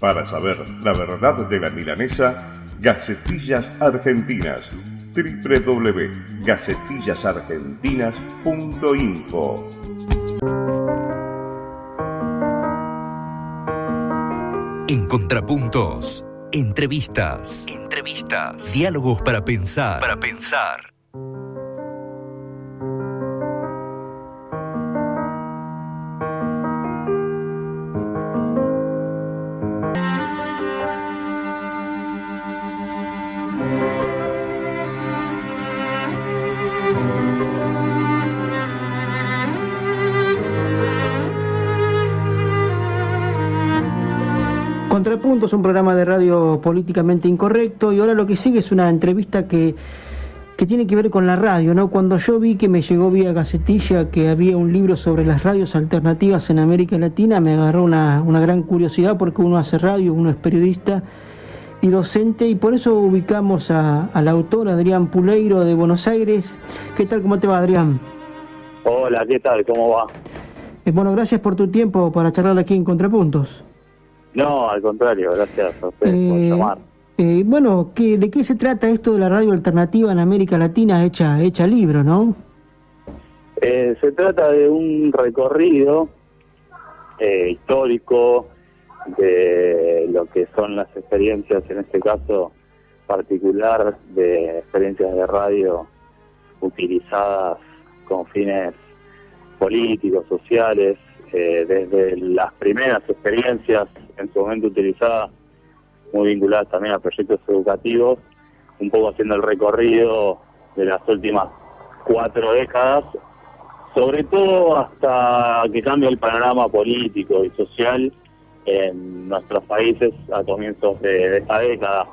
Para saber la verdad de la milanesa, Gacetillas Argentinas. www.gacetillasargentinas.info. En Contrapuntos, entrevistas, diálogos para pensar. Contrapuntos, un programa de radio políticamente incorrecto, y ahora lo que sigue es una entrevista que tiene que ver con la radio, ¿no? Cuando yo vi que me llegó vía Gacetilla que había un libro sobre las radios alternativas en América Latina, me agarró una gran curiosidad, porque uno hace radio, uno es periodista y docente, y por eso ubicamos al autor Adrián Puleiro de Buenos Aires. ¿Qué tal? ¿Cómo te va, Adrián? Hola, ¿qué tal? ¿Cómo va? Bueno, gracias por tu tiempo para charlar aquí en Contrapuntos. No, al contrario, gracias a ustedes por llamar. Bueno, ¿de qué se trata esto de la radio alternativa en América Latina hecha libro, no? Se trata de un recorrido histórico de lo que son las experiencias, en este caso particular, de experiencias de radio utilizadas con fines políticos, sociales, desde las primeras experiencias en su momento utilizadas, muy vinculadas también a proyectos educativos, un poco haciendo el recorrido de las últimas 4 décadas, sobre todo hasta que cambia el panorama político y social en nuestros países a comienzos de esta década.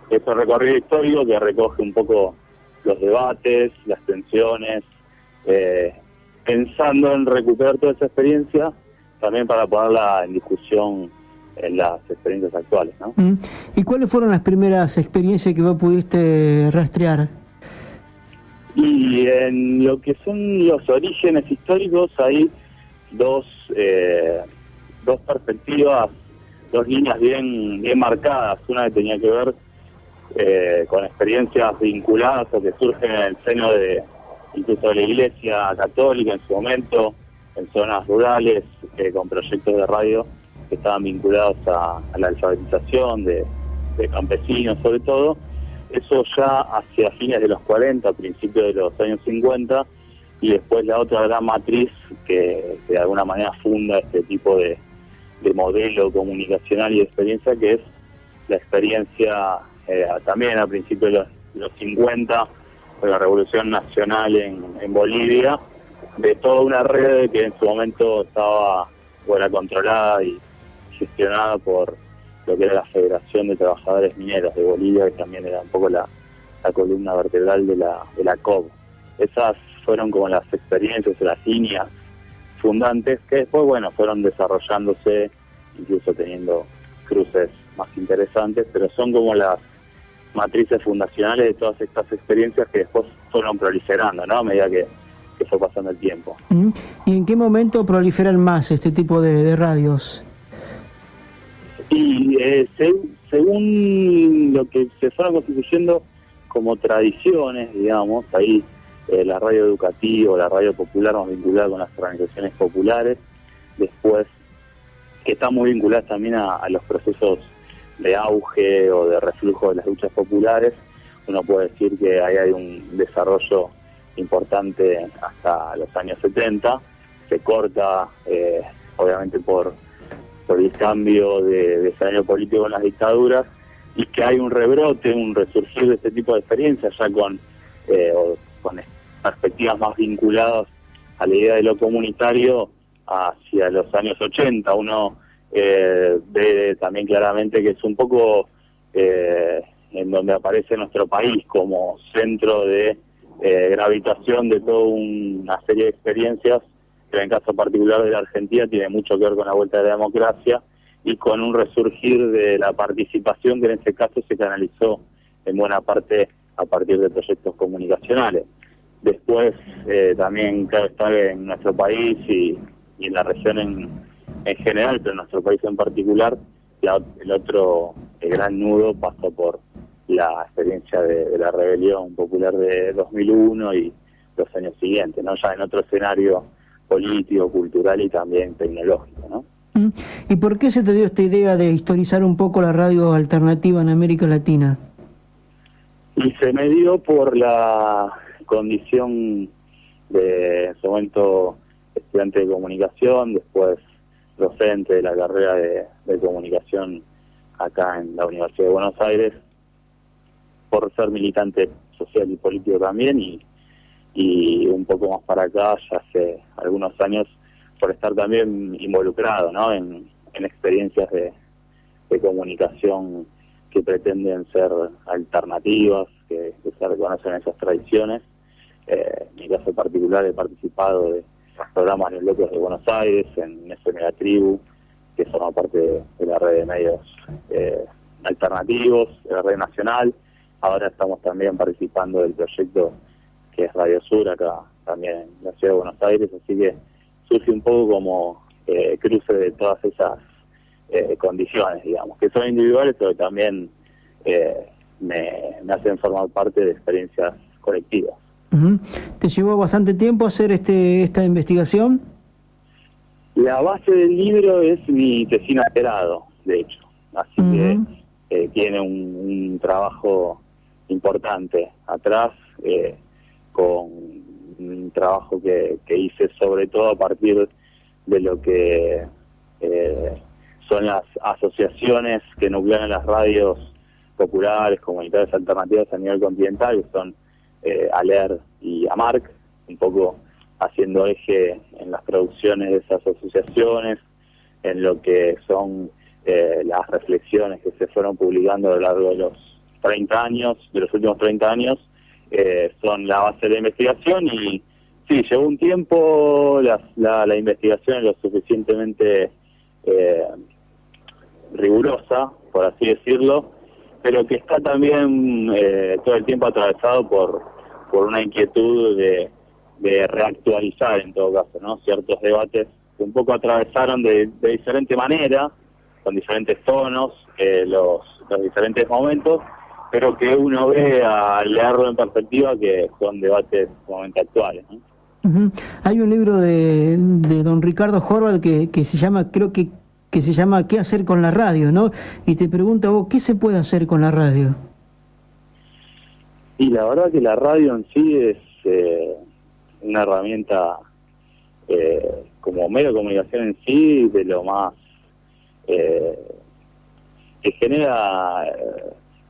Es un recorrido histórico que recoge un poco los debates, las tensiones, pensando en recuperar toda esa experiencia, también para ponerla en discusión en las experiencias actuales, ¿no? ¿Y cuáles fueron las primeras experiencias que vos pudiste rastrear? Y en lo que son los orígenes históricos hay dos perspectivas, dos líneas bien marcadas. Una que tenía que ver con experiencias vinculadas o que surgen en el seno de incluso de la Iglesia Católica en su momento, en zonas rurales, con proyectos de radio que estaban vinculados a la alfabetización de campesinos sobre todo. Eso ya hacia fines de los 40, principios de los años 50, y después la otra gran matriz que de alguna manera funda este tipo de modelo comunicacional y de experiencia, que es la experiencia también a principios de los 50, de la Revolución Nacional en Bolivia, de toda una red que en su momento estaba controlada y gestionada por lo que era la Federación de Trabajadores Mineros de Bolivia, que también era un poco la columna vertebral de la COB. Esas fueron como las experiencias, las líneas fundantes que después, fueron desarrollándose, incluso teniendo cruces más interesantes, pero son como las matrices fundacionales de todas estas experiencias que después fueron proliferando, ¿no? A medida que fue pasando el tiempo. ¿Y en qué momento proliferan más este tipo de radios? Y según lo que se fueron constituyendo como tradiciones, digamos, ahí la radio educativa, la radio popular más vinculada con las organizaciones populares, después que están muy vinculadas también a los procesos de auge o de reflujo de las luchas populares. Uno puede decir que ahí hay un desarrollo importante hasta los años 70, se corta obviamente por el cambio de escenario político en las dictaduras, y que hay un rebrote, un resurgir de este tipo de experiencias ya con perspectivas más vinculadas a la idea de lo comunitario hacia los años 80. Uno ve también claramente que es un poco en donde aparece nuestro país como centro de gravitación de toda una serie de experiencias, que en el caso particular de la Argentina tiene mucho que ver con la vuelta de la democracia y con un resurgir de la participación que en este caso se canalizó en buena parte a partir de proyectos comunicacionales. Después también, claro, está en nuestro país y en la región en general, pero en nuestro país en particular, el otro gran nudo pasó por la experiencia de la rebelión popular de 2001 y los años siguientes, ¿no? Ya en otro escenario político, cultural y también tecnológico, ¿no? ¿Y por qué se te dio esta idea de historizar un poco la radio alternativa en América Latina? Y se me dio por la condición de, en su momento, estudiante de comunicación, después docente de la carrera de comunicación acá en la Universidad de Buenos Aires, por ser militante social y político también, y un poco más para acá, ya hace algunos años, por estar también involucrado, ¿no? en experiencias de comunicación que pretenden ser alternativas, que se reconocen esas tradiciones. En mi caso particular he participado de programas en bloques de Buenos Aires, en FM La Tribu, que forma parte de la red de medios alternativos, de la red nacional. Ahora estamos también participando del proyecto que es Radio Sur, acá también en la ciudad de Buenos Aires, así que surge un poco como cruce de todas esas condiciones, digamos, que son individuales, pero también me hacen formar parte de experiencias colectivas. Uh-huh. ¿Te llevó bastante tiempo hacer esta investigación? La base del libro es mi tesina de grado, de hecho, así que tiene un trabajo importante atrás, con un trabajo que hice sobre todo a partir de lo que son las asociaciones que nuclean las radios populares, comunitarias alternativas a nivel continental, que son ALER y AMARC, un poco haciendo eje en las producciones de esas asociaciones, en lo que son las reflexiones que se fueron publicando a lo largo de los 30 años, de los últimos 30 años, son la base de la investigación. Y sí, llevó un tiempo, la investigación es lo suficientemente rigurosa, por así decirlo, pero que está también todo el tiempo atravesado por una inquietud de reactualizar, en todo caso, ¿no? Ciertos debates que un poco atravesaron de diferente manera, con diferentes tonos, los diferentes momentos, pero que uno ve al leerlo en perspectiva que son debates sumamente actuales, ¿no? Uh-huh. Hay un libro de don Ricardo Horvath que se llama, creo que se llama ¿Qué hacer con la radio?, ¿no? Y te pregunta vos, ¿qué se puede hacer con la radio? Y la verdad que la radio en sí es una herramienta como medio de comunicación en sí, de lo más que genera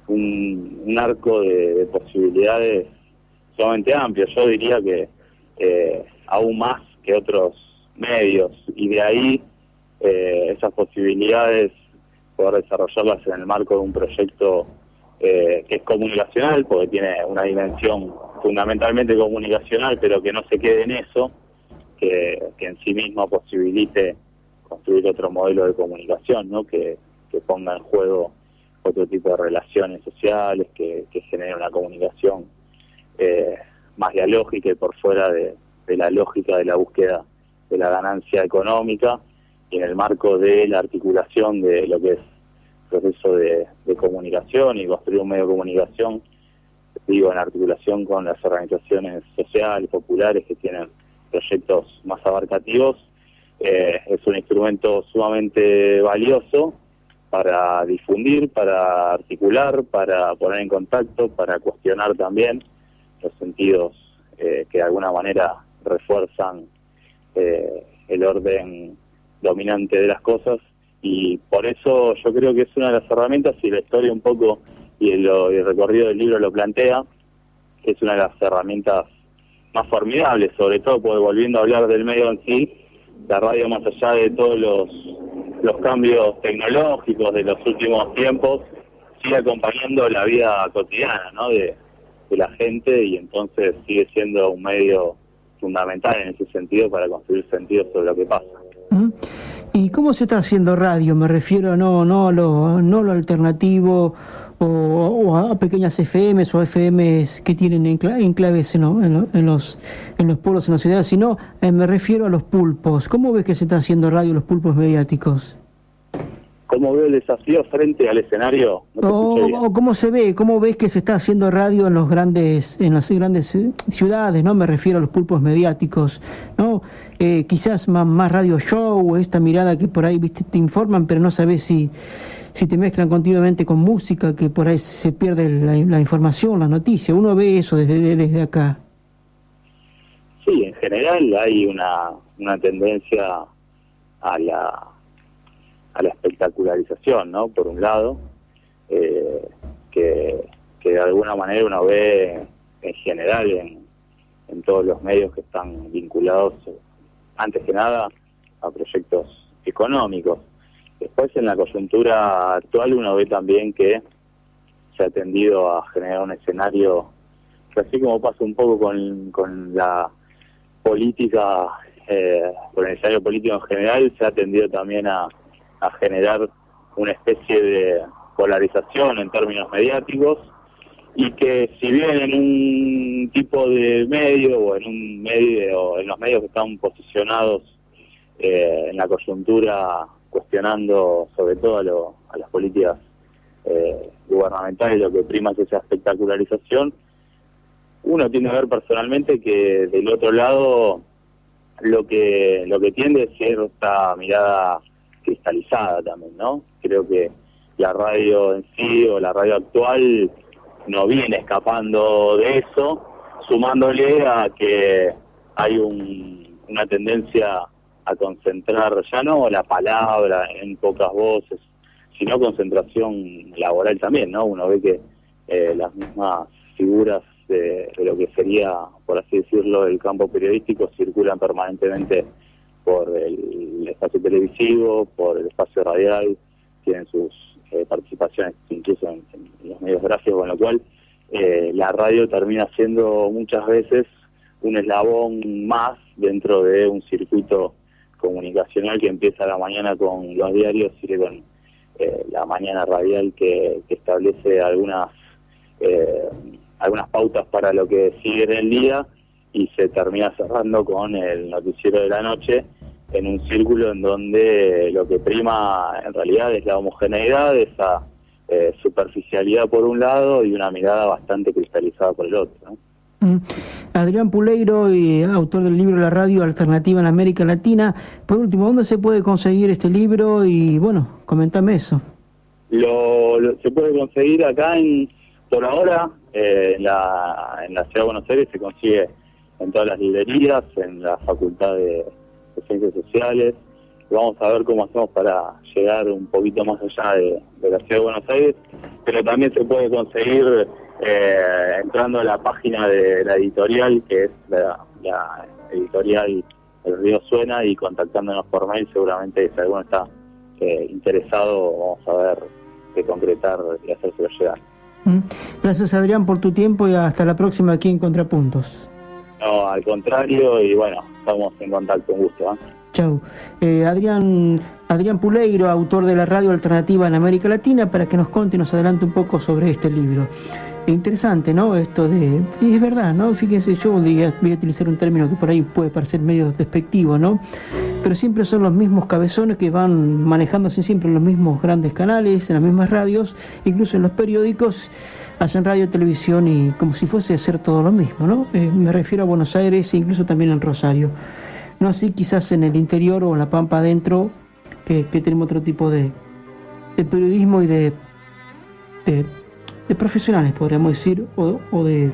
un arco de posibilidades sumamente amplio. Yo diría que aún más que otros medios, y de ahí esas posibilidades, poder desarrollarlas en el marco de un proyecto que es comunicacional, porque tiene una dimensión fundamentalmente comunicacional, pero que no se quede en eso, que en sí mismo posibilite construir otro modelo de comunicación, ¿no? Que ponga en juego otro tipo de relaciones sociales, que genere una comunicación más dialógica y por fuera de la lógica de la búsqueda de la ganancia económica, y en el marco de la articulación de lo que es el proceso de comunicación y construir un medio de comunicación, digo, en articulación con las organizaciones sociales, populares, que tienen proyectos más abarcativos. Es un instrumento sumamente valioso para difundir, para articular, para poner en contacto, para cuestionar también los sentidos que de alguna manera refuerzan el orden dominante de las cosas, y por eso yo creo que es una de las herramientas, y la historia un poco y el recorrido del libro lo plantea, que es una de las herramientas más formidables, sobre todo porque, volviendo a hablar del medio en sí, la radio, más allá de todos los cambios tecnológicos de los últimos tiempos, sigue acompañando la vida cotidiana, ¿no? de la gente, y entonces sigue siendo un medio fundamental en ese sentido para construir sentido sobre lo que pasa. ¿Y cómo se está haciendo radio? Me refiero no lo alternativo o a pequeñas FMs o FMs que tienen enclaves en los pueblos, en la ciudad, sino me refiero a los pulpos. ¿Cómo ves que se está haciendo radio, los pulpos mediáticos? ¿Cómo veo el desafío frente al escenario? No te escuché bien. O cómo se ve, cómo ves que se está haciendo radio en las grandes ciudades, ¿no? Me refiero a los pulpos mediáticos, ¿no? Quizás más radio show, esta mirada que por ahí, viste, te informan, pero no sabes si te mezclan continuamente con música, que por ahí se pierde la información, la noticia. Uno ve eso desde acá. Sí, en general hay una tendencia a la espectacularización, ¿no? Por un lado, que de alguna manera uno ve en general en todos los medios que están vinculados, antes que nada, a proyectos económicos. Después, en la coyuntura actual, uno ve también que se ha tendido a generar un escenario que, así como pasa un poco con la política, con el escenario político en general, se ha tendido también a generar una especie de polarización en términos mediáticos, y que si bien en un tipo de medio o en los medios que están posicionados en la coyuntura, cuestionando sobre todo a las políticas gubernamentales, lo que prima es esa espectacularización, uno tiene que ver personalmente que del otro lado lo que tiende es cierta mirada cristalizada también, ¿no? Creo que la radio en sí, o la radio actual, no viene escapando de eso, sumándole a que hay una tendencia a concentrar ya no la palabra en pocas voces, sino concentración laboral también, ¿no? Uno ve que las mismas figuras de lo que sería, por así decirlo, el campo periodístico circulan permanentemente por el espacio televisivo, por el espacio radial, tienen sus participaciones incluso en los medios gráficos, con lo cual la radio termina siendo muchas veces un eslabón más dentro de un circuito comunicacional que empieza a la mañana con los diarios, sigue con la mañana radial que establece algunas pautas para lo que sigue en el día, y se termina cerrando con el noticiero de la noche, en un círculo en donde lo que prima en realidad es la homogeneidad, esa superficialidad por un lado y una mirada bastante cristalizada por el otro, ¿no? Adrián Puleiro, autor del libro La Radio Alternativa en América Latina. Por último, ¿dónde se puede conseguir este libro? Y bueno, comentame eso. Se puede conseguir acá por ahora, en la Ciudad de Buenos Aires, se consigue en todas las librerías, en la Facultad de Ciencias Sociales. Vamos a ver cómo hacemos para llegar un poquito más allá de la Ciudad de Buenos Aires, pero también se puede conseguir entrando a la página de la editorial, que es la editorial El Río Suena, y contactándonos por mail. Seguramente si alguno está interesado, vamos a ver de concretar y hacérselo llegar. Gracias, Adrián, por tu tiempo, y hasta la próxima aquí en Contrapuntos. No, al contrario, y bueno, estamos en contacto, un gusto, ¿eh? Chau. Adrián Puleiro, autor de La Radio Alternativa en América Latina, para que nos cuente y nos adelante un poco sobre este libro. Interesante, ¿no? Esto y es verdad, ¿no? Fíjense, yo voy a utilizar un término que por ahí puede parecer medio despectivo, ¿no? Pero siempre son los mismos cabezones que van manejándose siempre en los mismos grandes canales, en las mismas radios, incluso en los periódicos, hacen radio, televisión, y como si fuese a hacer todo lo mismo, ¿no? Me refiero a Buenos Aires e incluso también en Rosario. No así quizás en el interior o en la Pampa adentro, que tenemos otro tipo de periodismo y de profesionales, podríamos decir, o de